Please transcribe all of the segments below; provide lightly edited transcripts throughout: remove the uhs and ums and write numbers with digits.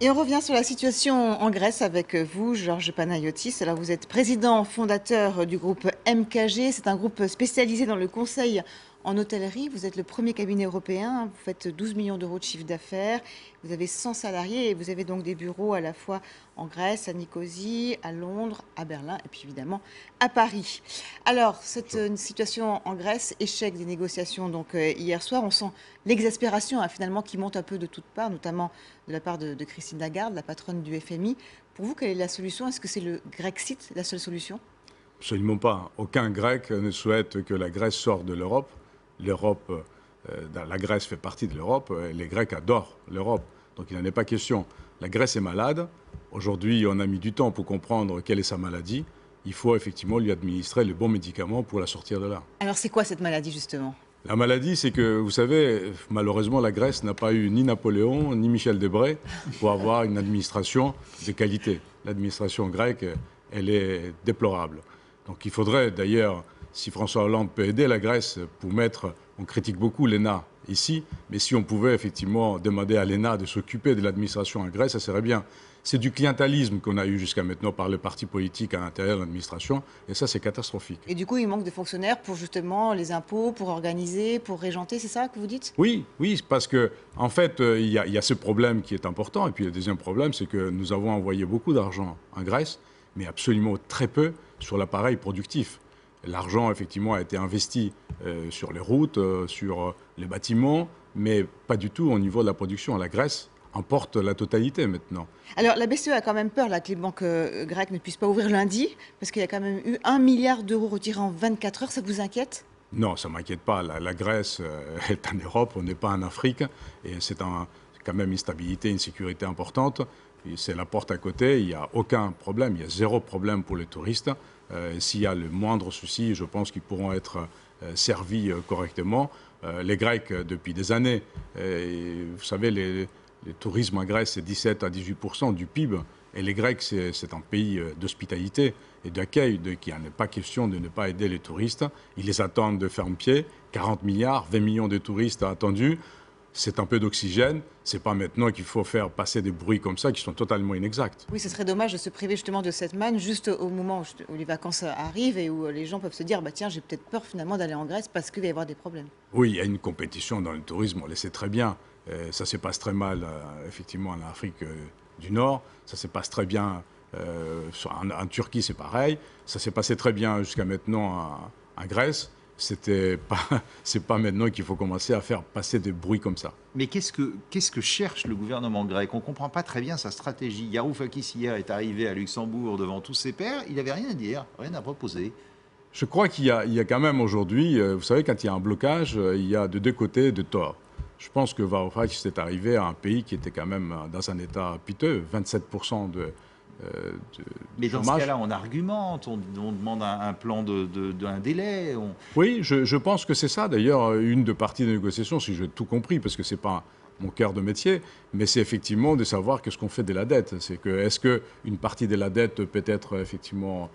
Et on revient sur la situation en Grèce avec vous, Georges Panayotis. Alors, vous êtes président fondateur du groupe MKG. C'est un groupe spécialisé dans le conseil en hôtellerie. Vous êtes le premier cabinet européen. Vous faites 12 millions d'euros de chiffre d'affaires. Vous avez 100 salariés et vous avez donc des bureaux à la fois en Grèce, à Nicosie, à Londres, à Berlin et puis évidemment à Paris. Alors, cette situation en Grèce, échec des négociations donc hier soir, on sent l'exaspération finalement qui monte un peu de toutes parts, notamment de la part de Christine Lagarde, la patronne du FMI. Pour vous, quelle est la solution? Est-ce que c'est le Grexit la seule solution? Absolument pas. Aucun Grec ne souhaite que la Grèce sorte de l'Europe. L'Europe, la Grèce fait partie de l'Europe. Les Grecs adorent l'Europe. Donc il n'en est pas question. La Grèce est malade. Aujourd'hui, on a mis du temps pour comprendre quelle est sa maladie. Il faut effectivement lui administrer les bons médicaments pour la sortir de là. Alors c'est quoi cette maladie justement? La maladie, c'est que, vous savez, malheureusement, la Grèce n'a pas eu ni Napoléon, ni Michel Debré pour avoir une administration de qualité. L'administration grecque, elle est déplorable. Donc il faudrait d'ailleurs, si François Hollande peut aider la Grèce pour mettre, on critique beaucoup l'ENA ici, mais si on pouvait effectivement demander à l'ENA de s'occuper de l'administration en Grèce, ça serait bien. C'est du clientélisme qu'on a eu jusqu'à maintenant par les partis politiques à l'intérieur de l'administration, et ça c'est catastrophique. Et du coup, il manque de fonctionnaires pour justement les impôts, pour organiser, pour régenter, c'est ça que vous dites? Oui, oui, parce que en fait, il y a ce problème qui est important, et puis le deuxième problème, c'est que nous avons envoyé beaucoup d'argent en Grèce, mais absolument très peu sur l'appareil productif. L'argent, effectivement, a été investi sur les routes, sur les bâtiments, mais pas du tout au niveau de la production. La Grèce emporte la totalité maintenant. Alors la BCE a quand même peur là, que les banques grecques ne puissent pas ouvrir lundi, parce qu'il y a quand même eu 1 milliard d'euros retirés en 24 heures. Ça vous inquiète? Non, ça ne m'inquiète pas. La Grèce est en Europe, on n'est pas en Afrique, et c'est quand même une stabilité, une sécurité importante. C'est la porte à côté, il n'y a aucun problème, il y a zéro problème pour les touristes. S'il y a le moindre souci, je pense qu'ils pourront être servis correctement. Les Grecs, depuis des années, vous savez, le tourisme en Grèce, c'est 17 à 18% du PIB. Et les Grecs, c'est un pays d'hospitalité et d'accueil, qu'il n'est pas question de ne pas aider les touristes. Ils les attendent de ferme-pied. 40 milliards, 20 millions de touristes attendus. C'est un peu d'oxygène. C'est pas maintenant qu'il faut faire passer des bruits comme ça qui sont totalement inexacts. Oui, ce serait dommage de se priver justement de cette manne juste au moment où les vacances arrivent et où les gens peuvent se dire bah tiens, j'ai peut-être peur finalement d'aller en Grèce parce qu'il va y avoir des problèmes. Oui, il y a une compétition dans le tourisme, on le sait très bien. Ça se passe très mal, effectivement, en Afrique du Nord. Ça se passe très bien en Turquie, c'est pareil. Ça s'est passé très bien jusqu'à maintenant en Grèce. C'est pas maintenant qu'il faut commencer à faire passer des bruits comme ça. Mais qu'est-ce que cherche le gouvernement grec? On ne comprend pas très bien sa stratégie. Varoufakis hier est arrivé à Luxembourg devant tous ses pairs. Il n'avait rien à dire, rien à proposer. Je crois qu'il y a quand même aujourd'hui, vous savez, quand il y a un blocage, il y a de deux côtés de tort. Je pense que Varoufakis est arrivé à un pays qui était quand même dans un état piteux, 27% de mais dans chômage. Ce cas-là, on argumente, on demande un plan d'un délai. Oui, je pense que c'est ça. D'ailleurs, une de parties des négociations, si j'ai tout compris, parce que ce n'est pas mon cœur de métier, mais c'est effectivement de savoir qu'est-ce qu'on fait de la dette. Est-ce qu'une partie de la dette peut être effectivement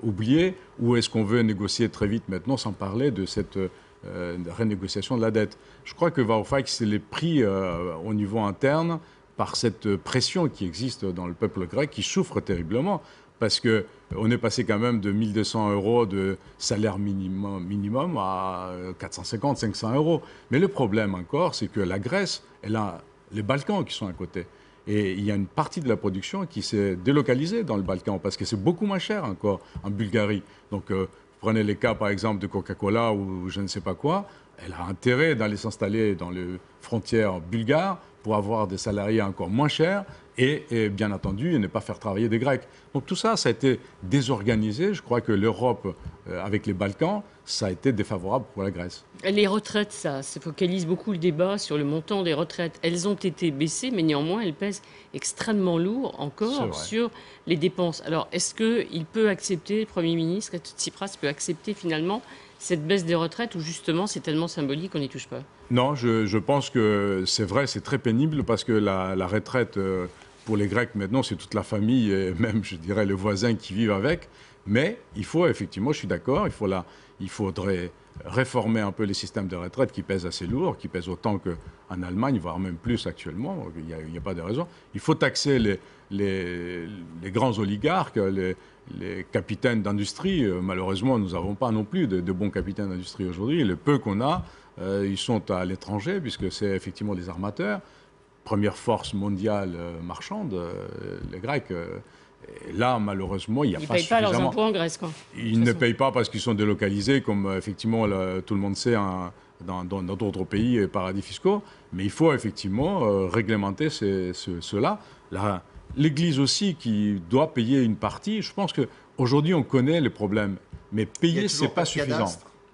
oubliée, ou est-ce qu'on veut négocier très vite maintenant sans parler de cette renégociation de la dette? Je crois que Varoufakis l'est pris au niveau interne par cette pression qui existe dans le peuple grec, qui souffre terriblement, parce qu'on est passé quand même de 1 200 euros de salaire minimum à 450, 500 euros. Mais le problème encore, c'est que la Grèce, elle a les Balkans qui sont à côté. Et il y a une partie de la production qui s'est délocalisée dans le Balkan, parce que c'est beaucoup moins cher encore en Bulgarie. Donc, prenez les cas, par exemple, de Coca-Cola ou je ne sais pas quoi, elle a intérêt d'aller s'installer dans les frontières bulgares pour avoir des salariés encore moins chers et bien entendu, ne pas faire travailler des Grecs. Donc tout ça, ça a été désorganisé. Je crois que l'Europe, avec les Balkans, ça a été défavorable pour la Grèce. Les retraites, ça se focalise beaucoup le débat sur le montant des retraites. Elles ont été baissées, mais néanmoins, elles pèsent extrêmement lourd encore sur les dépenses. Alors, est-ce qu'il peut accepter, le Premier ministre, Tsipras peut accepter finalement cette baisse des retraites, ou justement c'est tellement symbolique qu'on n'y touche pas? Non, je pense que c'est vrai, c'est très pénible, parce que la retraite pour les Grecs maintenant, c'est toute la famille et même, je dirais, les voisins qui vivent avec. Mais il faut effectivement, je suis d'accord, il faudrait réformer un peu les systèmes de retraite qui pèsent assez lourd, qui pèsent autant qu'en Allemagne, voire même plus actuellement. Il n'y a pas de raison. Il faut taxer les grands oligarques, les capitaines d'industrie. Malheureusement, nous n'avons pas non plus de bons capitaines d'industrie aujourd'hui. Les peu qu'on a, ils sont à l'étranger, puisque c'est effectivement des armateurs. Première force mondiale marchande, les Grecs. Et là, malheureusement, il n'y a pas suffisamment... Ils ne payent pas leurs impôts en Grèce, quoi. Ils ne payent pas parce qu'ils sont délocalisés, comme effectivement tout le monde sait dans d'autres pays et paradis fiscaux. Mais il faut effectivement réglementer cela. L'Église aussi qui doit payer une partie. Je pense qu'aujourd'hui, on connaît les problèmes. Mais payer, ce n'est pas suffisant.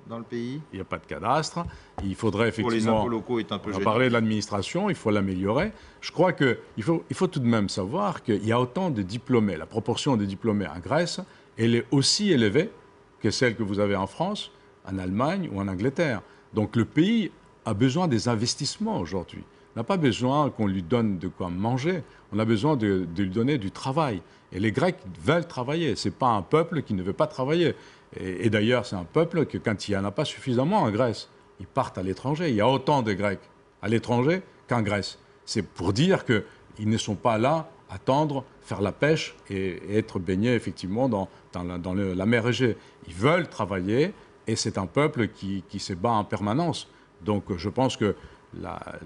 Dans le pays, il n'y a pas de cadastre. Il faudrait effectivement... Pour les impôts locaux est un peu gênant. On a parlé de l'administration, il faut l'améliorer. Je crois qu'il faut tout de même savoir qu'il y a autant de diplômés. La proportion des diplômés en Grèce, elle est aussi élevée que celle que vous avez en France, en Allemagne ou en Angleterre. Donc le pays a besoin des investissements aujourd'hui. On n'a pas besoin qu'on lui donne de quoi manger. On a besoin de lui donner du travail. Et les Grecs veulent travailler. Ce n'est pas un peuple qui ne veut pas travailler. Et d'ailleurs, c'est un peuple que quand il n'y en a pas suffisamment en Grèce, ils partent à l'étranger. Il y a autant de Grecs à l'étranger qu'en Grèce. C'est pour dire qu'ils ne sont pas là à attendre, faire la pêche et être baignés effectivement dans la mer Égée. Ils veulent travailler et c'est un peuple qui se bat en permanence. Donc je pense que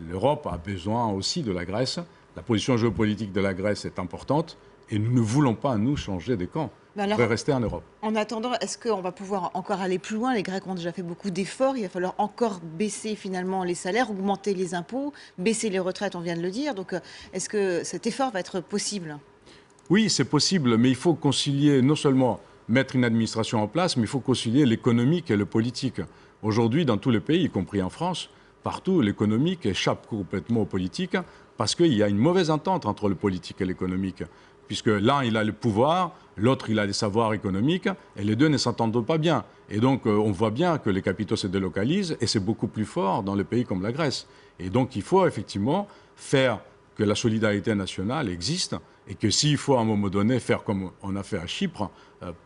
l'Europe a besoin aussi de la Grèce. La position géopolitique de la Grèce est importante et nous ne voulons pas, nous, changer de camp. On devrait rester en Europe. En attendant, est-ce qu'on va pouvoir encore aller plus loin? Les Grecs ont déjà fait beaucoup d'efforts. Il va falloir encore baisser finalement les salaires, augmenter les impôts, baisser les retraites, on vient de le dire. Donc, est-ce que cet effort va être possible? Oui, c'est possible, mais il faut concilier, non seulement mettre une administration en place, mais il faut concilier l'économique et le politique. Aujourd'hui, dans tous les pays, y compris en France, partout, l'économique échappe complètement au politique parce qu'il y a une mauvaise entente entre le politique et l'économique. Puisque l'un, il a le pouvoir, l'autre, il a les savoirs économiques, et les deux ne s'entendent pas bien. Et donc, on voit bien que les capitaux se délocalisent, et c'est beaucoup plus fort dans les pays comme la Grèce. Et donc, il faut effectivement faire que la solidarité nationale existe, et que s'il faut à un moment donné faire comme on a fait à Chypre,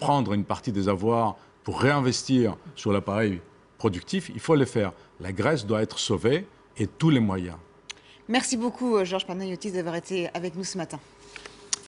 prendre une partie des avoirs pour réinvestir sur l'appareil productif, il faut le faire. La Grèce doit être sauvée, et tous les moyens. Merci beaucoup, Georges Panayotis, d'avoir été avec nous ce matin.